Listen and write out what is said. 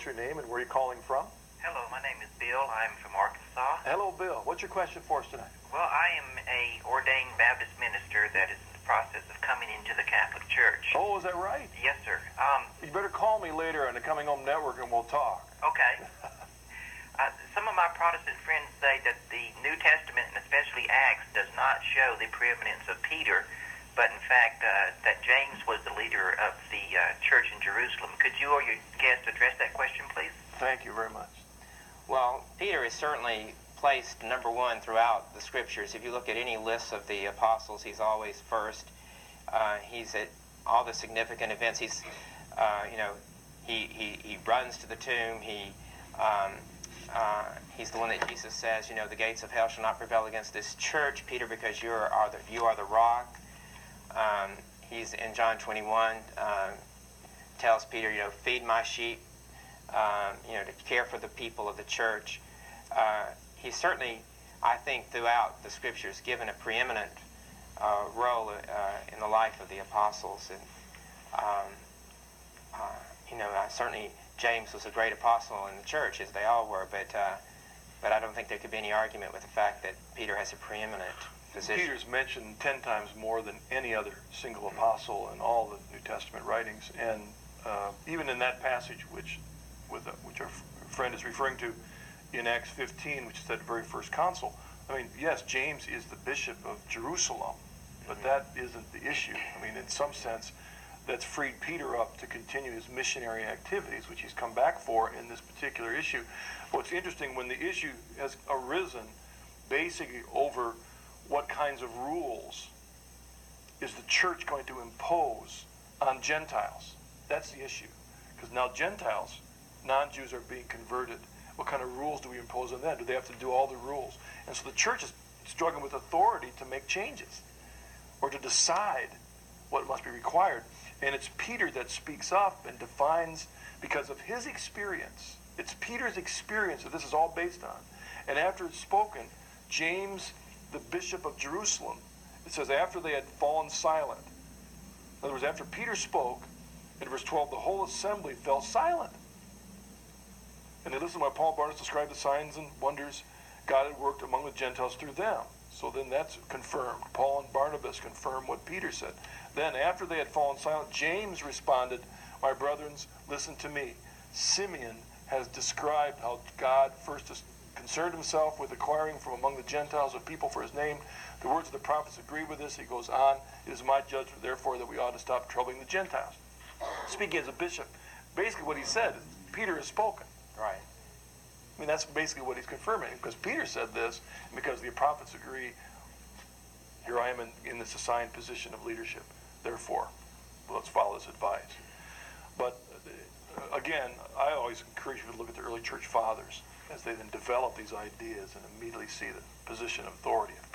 What's your name and where are you calling from? Hello, my name is Bill. I'm from Arkansas. Hello, Bill. What's your question for us tonight? Well, I am a ordained Baptist minister that is in the process of coming into the Catholic Church. Oh, is that right? Yes, sir. You better call me later on the Coming Home Network and we'll talk. Okay. Some of my Protestant friends say that the New Testament, and especially Acts, does not show the preeminence of Peter, but in fact that James was the leader of the church in Jerusalem. Could you or your guest address that question, please? Thank you very much. Well, Peter is certainly placed number one throughout the Scriptures. If you look at any list of the apostles, he's always first. He's at all the significant events. He's, he runs to the tomb. He's the one that Jesus says, the gates of hell shall not prevail against this church, Peter, because you are the rock. He's in John 21, tells Peter, feed my sheep, to care for the people of the church. He's certainly, I think, throughout the Scriptures, given a preeminent role in the life of the apostles. And certainly James was a great apostle in the church, as they all were, but I don't think there could be any argument with the fact that Peter has a preeminent position. Peter's mentioned 10 times more than any other single apostle in all the New Testament writings, and even in that passage, which our friend is referring to in Acts 15, which is that very first council. I mean, yes, James is the bishop of Jerusalem, but that isn't the issue. I mean, in some sense, that's freed Peter up to continue his missionary activities, which he's come back for in this particular issue. What's interesting, when the issue has arisen basically over what kinds of rules is the church going to impose on Gentiles, that's the issue. Because now Gentiles, non-Jews, are being converted. What kind of rules do we impose on them? Do they have to do all the rules? And so the church is struggling with authority to make changes or to decide what must be required. And it's Peter that speaks up and defines, because of his experience. It's Peter's experience that this is all based on. And after it's spoken, James, the bishop of Jerusalem, it says after they had fallen silent. In other words, after Peter spoke, in verse 12, the whole assembly fell silent. And they listened while Paul and Barnabas described the signs and wonders God had worked among the Gentiles through them. So then that's confirmed. Paul and Barnabas confirm what Peter said. Then after they had fallen silent, James responded, my brethren, listen to me. Simeon has described how God first concerned himself with acquiring from among the Gentiles a people for his name. The words of the prophets agree with this. He goes on, it is my judgment, therefore, that we ought to stop troubling the Gentiles. Speaking as a bishop, basically what he said is, Peter has spoken. Right. I mean, that's basically what he's confirming, because Peter said this, and because the prophets agree, here I am in this assigned position of leadership. Therefore, let's follow his advice. But again, I always encourage you to look at the early church fathers as they then develop these ideas and immediately see the position of authority of